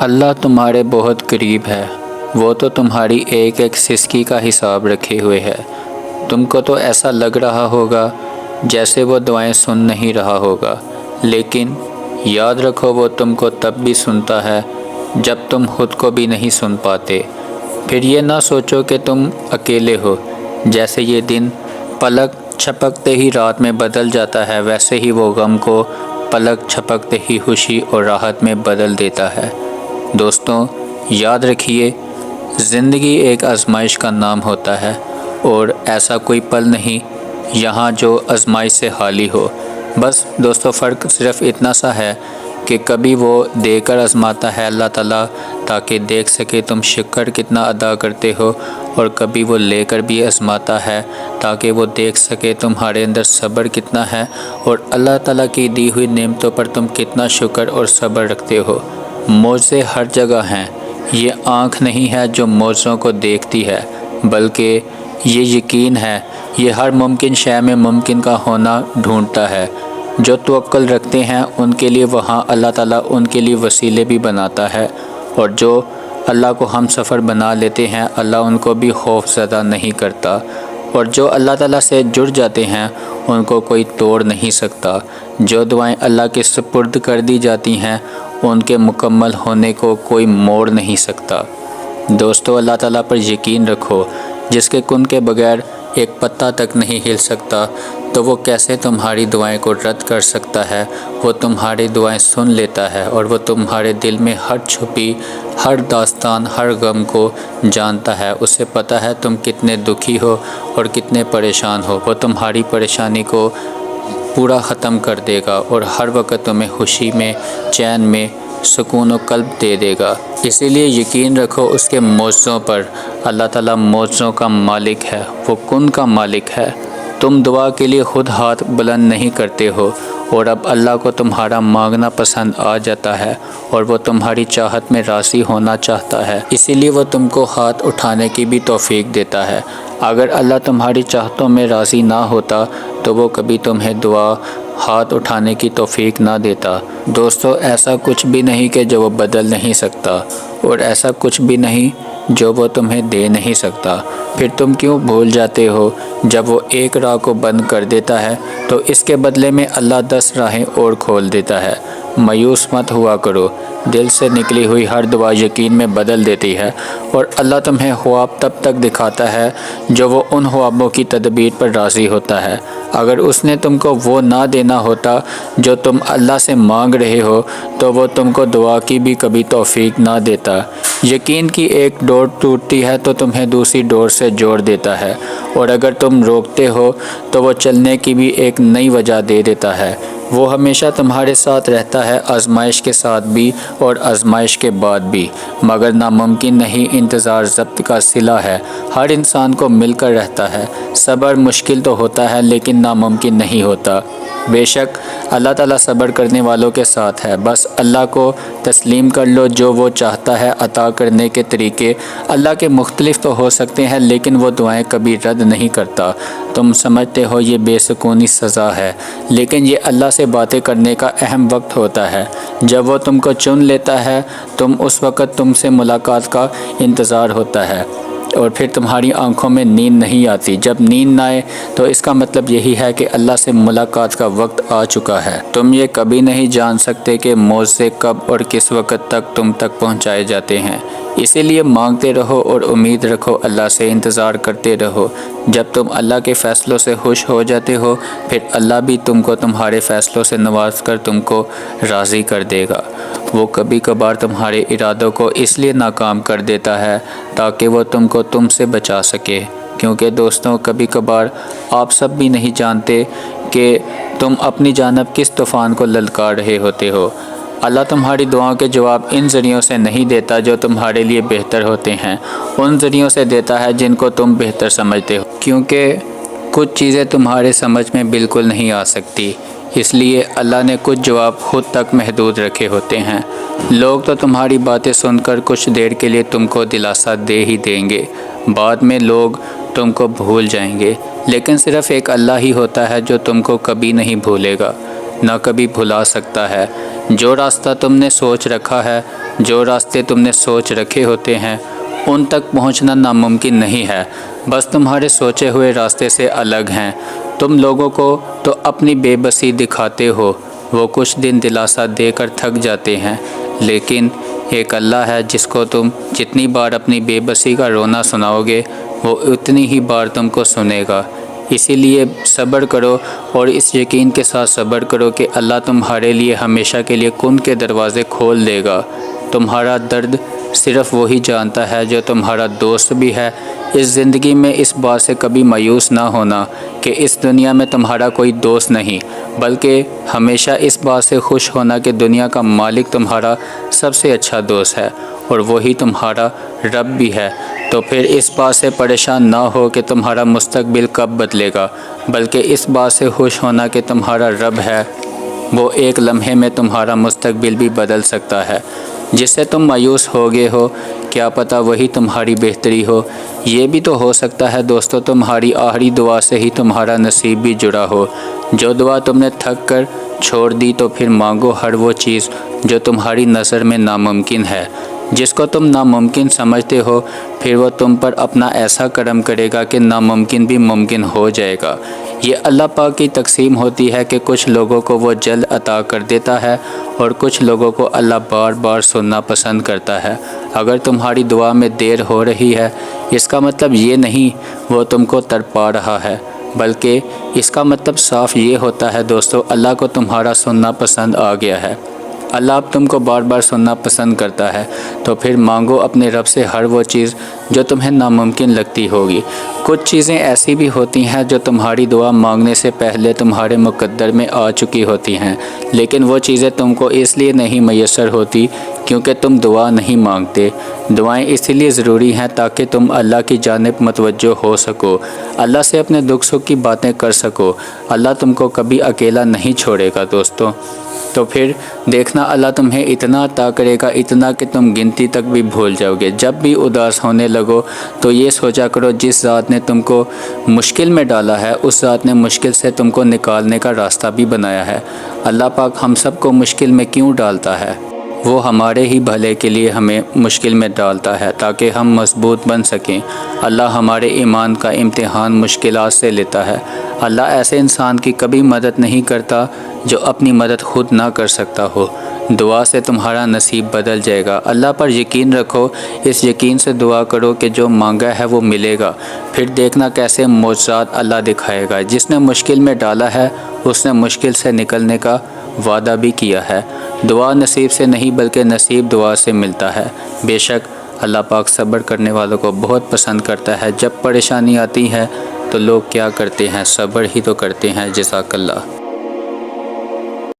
اللہ تمہارے بہت قریب ہے، وہ تو تمہاری ایک ایک سسکی کا حساب رکھے ہوئے ہے۔ تم کو تو ایسا لگ رہا ہوگا جیسے وہ دعائیں سن نہیں رہا ہوگا، لیکن یاد رکھو وہ تم کو تب بھی سنتا ہے جب تم خود کو بھی نہیں سن پاتے۔ پھر یہ نہ سوچو کہ تم اکیلے ہو۔ جیسے یہ دن پلک چھپکتے ہی رات میں بدل جاتا ہے، ویسے ہی وہ غم کو پلک چھپکتے ہی خوشی اور راحت میں بدل دیتا ہے۔ دوستوں، یاد رکھیے، زندگی ایک آزمائش کا نام ہوتا ہے، اور ایسا کوئی پل نہیں یہاں جو آزمائش سے خالی ہو۔ بس دوستوں، فرق صرف اتنا سا ہے کہ کبھی وہ دے کر آزماتا ہے اللہ تعالیٰ تاکہ دیکھ سکے تم شکر کتنا ادا کرتے ہو، اور کبھی وہ لے کر بھی آزماتا ہے تاکہ وہ دیکھ سکے تمہارے اندر صبر کتنا ہے اور اللہ تعالیٰ کی دی ہوئی نعمتوں پر تم کتنا شکر اور صبر رکھتے ہو۔ معجزے ہر جگہ ہیں۔ یہ آنکھ نہیں ہے جو معجزوں کو دیکھتی ہے، بلکہ یہ یقین ہے، یہ ہر ممکن شے میں ممکن کا ہونا ڈھونڈتا ہے۔ جو توکل رکھتے ہیں ان کے لیے وہاں اللہ تعالیٰ ان کے لیے وسیلے بھی بناتا ہے، اور جو اللہ کو ہم سفر بنا لیتے ہیں اللہ ان کو بھی خوف زدہ نہیں کرتا، اور جو اللہ تعالیٰ سے جڑ جاتے ہیں ان کو کوئی توڑ نہیں سکتا۔ جو دعائیں اللہ کے سپرد کر دی جاتی ہیں ان کے مکمل ہونے کو کوئی موڑ نہیں سکتا۔ دوستو، اللہ تعالیٰ پر یقین رکھو، جس کے کن کے بغیر ایک پتا تک نہیں ہل سکتا، تو وہ کیسے تمہاری دعائیں کو رد کر سکتا ہے؟ وہ تمہاری دعائیں سن لیتا ہے، اور وہ تمہارے دل میں ہر چھپی ہر داستان ہر غم کو جانتا ہے۔ اسے پتہ ہے تم کتنے دکھی ہو اور کتنے پریشان ہو۔ وہ تمہاری پریشانی کو پورا ختم کر دے گا اور ہر وقت تمہیں خوشی میں، چین میں، سکون و قلب دے دے گا۔ اسی لیے یقین رکھو اس کے معجزوں پر۔ اللہ تعالیٰ معجزوں کا مالک ہے، وہ کن کا مالک ہے۔ تم دعا کے لیے خود ہاتھ بلند نہیں کرتے ہو، اور اب اللہ کو تمہارا مانگنا پسند آ جاتا ہے، اور وہ تمہاری چاہت میں راضی ہونا چاہتا ہے، اسی لیے وہ تم کو ہاتھ اٹھانے کی بھی توفیق دیتا ہے۔ اگر اللہ تمہاری چاہتوں میں راضی نہ ہوتا تو وہ کبھی تمہیں دعا ہاتھ اٹھانے کی توفیق نہ دیتا۔ دوستو، ایسا کچھ بھی نہیں کہ جو وہ بدل نہیں سکتا، اور ایسا کچھ بھی نہیں جو وہ تمہیں دے نہیں سکتا۔ پھر تم کیوں بھول جاتے ہو؟ جب وہ ایک راہ کو بند کر دیتا ہے تو اس کے بدلے میں اللہ 10 راہیں اور کھول دیتا ہے۔ مایوس مت ہوا کرو، دل سے نکلی ہوئی ہر دعا یقین میں بدل دیتی ہے، اور اللہ تمہیں خواب تب تک دکھاتا ہے جو وہ ان خوابوں کی تدبیر پر راضی ہوتا ہے۔ اگر اس نے تم کو وہ نہ دینا ہوتا جو تم اللہ سے مانگ رہے ہو تو وہ تم کو دعا کی بھی کبھی توفیق نہ دیتا۔ یقین کی ایک ڈور ٹوٹتی ہے تو تمہیں دوسری ڈور سے جوڑ دیتا ہے، اور اگر تم روکتے ہو تو وہ چلنے کی بھی ایک نئی وجہ دے دیتا ہے۔ وہ ہمیشہ تمہارے ساتھ رہتا ہے، آزمائش کے ساتھ بھی اور آزمائش کے بعد بھی، مگر ناممکن نہیں، انتظار ضبط کا صلہ ہے۔ ہر انسان کو مل کر رہتا ہے۔ صبر مشکل تو ہوتا ہے لیکن ناممکن نہیں ہوتا۔ بے شک اللہ تعالیٰ صبر کرنے والوں کے ساتھ ہے۔ بس اللہ کو تسلیم کر لو، جو وہ چاہتا ہے عطا کرنے کے طریقے اللہ کے مختلف تو ہو سکتے ہیں، لیکن وہ دعائیں کبھی رد نہیں کرتا۔ تم سمجھتے ہو یہ بے سکونی سزا ہے، لیکن یہ اللہ سے باتیں کرنے کا اہم وقت ہوتا ہے۔ جب وہ تم کو چن لیتا ہے اس وقت تم سے ملاقات کا انتظار ہوتا ہے، اور پھر تمہاری آنکھوں میں نیند نہیں آتی۔ جب نیند نہ آئے تو اس کا مطلب یہی ہے کہ اللہ سے ملاقات کا وقت آ چکا ہے۔ تم یہ کبھی نہیں جان سکتے کہ معجزے کب اور کس وقت تک تم تک پہنچائے جاتے ہیں۔ اسی لیے مانگتے رہو اور امید رکھو، اللہ سے انتظار کرتے رہو۔ جب تم اللہ کے فیصلوں سے خوش ہو جاتے ہو، پھر اللہ بھی تم کو تمہارے فیصلوں سے نواز کر تم کو راضی کر دے گا۔ وہ کبھی کبھار تمہارے ارادوں کو اس لیے ناکام کر دیتا ہے تاکہ وہ تم سے بچا سکے، کیونکہ دوستوں، کبھی کبھار آپ سب بھی نہیں جانتے کہ تم اپنی جانب کس طوفان کو للکار رہے ہوتے ہو۔ اللہ تمہاری دعاؤں کے جواب ان ذریعوں سے نہیں دیتا جو تمہارے لیے بہتر ہوتے ہیں، ان ذریعوں سے دیتا ہے جن کو تم بہتر سمجھتے ہو، کیونکہ کچھ چیزیں تمہارے سمجھ میں بالکل نہیں آ سکتی، اس لیے اللہ نے کچھ جواب خود تک محدود رکھے ہوتے ہیں۔ لوگ تو تمہاری باتیں سن کر کچھ دیر کے لیے تم کو دلاسا دے ہی دیں گے، بعد میں لوگ تم کو بھول جائیں گے، لیکن صرف ایک اللہ ہی ہوتا ہے جو تم کو کبھی نہیں بھولے گا۔ نہ کبھی بھلا سکتا ہے۔ جو راستہ تم نے سوچ رکھا ہے، جو راستے تم نے سوچ رکھے ہوتے ہیں، ان تک پہنچنا ناممکن نہیں ہے، بس تمہارے سوچے ہوئے راستے سے الگ ہیں۔ تم لوگوں کو تو اپنی بے بسی دکھاتے ہو، وہ کچھ دن دلاسا دے کر تھک جاتے ہیں، لیکن ایک اللہ ہے جس کو تم جتنی بار اپنی بے بسی کا رونا سناؤ گے، وہ اتنی ہی بار تم کو سنے گا۔ اسی لیے صبر کرو اور اس یقین کے ساتھ صبر کرو کہ اللہ تمہارے لیے ہمیشہ کے لیے کن کے دروازے کھول دے گا۔ تمہارا درد صرف وہی جانتا ہے جو تمہارا دوست بھی ہے۔ اس زندگی میں اس بات سے کبھی مایوس نہ ہونا کہ اس دنیا میں تمہارا کوئی دوست نہیں، بلکہ ہمیشہ اس بات سے خوش ہونا کہ دنیا کا مالک تمہارا سب سے اچھا دوست ہے اور وہی تمہارا رب بھی ہے۔ تو پھر اس بات سے پریشان نہ ہو کہ تمہارا مستقبل کب بدلے گا، بلکہ اس بات سے خوش ہونا کہ تمہارا رب ہے، وہ ایک لمحے میں تمہارا مستقبل بھی بدل سکتا ہے۔ جس سے تم مایوس ہو گئے ہو، کیا پتہ وہی تمہاری بہتری ہو۔ یہ بھی تو ہو سکتا ہے دوستو تمہاری آخری دعا سے ہی تمہارا نصیب بھی جڑا ہو۔ جو دعا تم نے تھک کر چھوڑ دی تو پھر مانگو ہر وہ چیز جو تمہاری نظر میں ناممکن ہے۔ جس کو تم ناممکن سمجھتے ہو، پھر وہ تم پر اپنا ایسا کرم کرے گا کہ ناممکن بھی ممکن ہو جائے گا۔ یہ اللہ پاک کی تقسیم ہوتی ہے کہ کچھ لوگوں کو وہ جلد عطا کر دیتا ہے اور کچھ لوگوں کو اللہ بار بار سننا پسند کرتا ہے۔ اگر تمہاری دعا میں دیر ہو رہی ہے، اس کا مطلب یہ نہیں وہ تم کو تڑپا رہا ہے، بلکہ اس کا مطلب صاف یہ ہوتا ہے دوستو، اللہ کو تمہارا سننا پسند آ گیا ہے۔ اللہ اب تم کو بار بار سننا پسند کرتا ہے، تو پھر مانگو اپنے رب سے ہر وہ چیز جو تمہیں ناممکن لگتی ہوگی۔ کچھ چیزیں ایسی بھی ہوتی ہیں جو تمہاری دعا مانگنے سے پہلے تمہارے مقدر میں آ چکی ہوتی ہیں، لیکن وہ چیزیں تم کو اس لیے نہیں میسر ہوتی کیونکہ تم دعا نہیں مانگتے۔ دعائیں اسی لیے ضروری ہیں تاکہ تم اللہ کی جانب متوجہ ہو سکو، اللہ سے اپنے دکھ سکھ کی باتیں کر سکو۔ اللہ تم کو کبھی اکیلا نہیں چھوڑے گا دوستو۔ تو پھر دیکھنا اللہ تمہیں اتنا عطا کرے گا، اتنا کہ تم گنتی تک بھی بھول جاؤ گے۔ جب بھی اداس ہونے لگو تو یہ سوچا کرو جس ذات نے تم کو مشکل میں ڈالا ہے، اس ذات نے مشکل سے تم کو نکالنے کا راستہ بھی بنایا ہے۔ اللہ پاک ہم سب کو مشکل میں کیوں ڈالتا ہے؟ وہ ہمارے ہی بھلے کے لیے ہمیں مشکل میں ڈالتا ہے تاکہ ہم مضبوط بن سکیں۔ اللہ ہمارے ایمان کا امتحان مشکلات سے لیتا ہے۔ اللہ ایسے انسان کی کبھی مدد نہیں کرتا جو اپنی مدد خود نہ کر سکتا ہو۔ دعا سے تمہارا نصیب بدل جائے گا۔ اللہ پر یقین رکھو، اس یقین سے دعا کرو کہ جو مانگا ہے وہ ملے گا۔ پھر دیکھنا کیسے معجزات اللہ دکھائے گا۔ جس نے مشکل میں ڈالا ہے، اس نے مشکل سے نکلنے کا وعدہ بھی کیا ہے۔ دعا نصیب سے نہیں بلکہ نصیب دعا سے ملتا ہے۔ بے شک اللہ پاک صبر کرنے والوں کو بہت پسند کرتا ہے۔ جب پریشانی آتی ہے تو لوگ کیا کرتے ہیں؟ صبر ہی تو کرتے ہیں۔ جزاک اللہ۔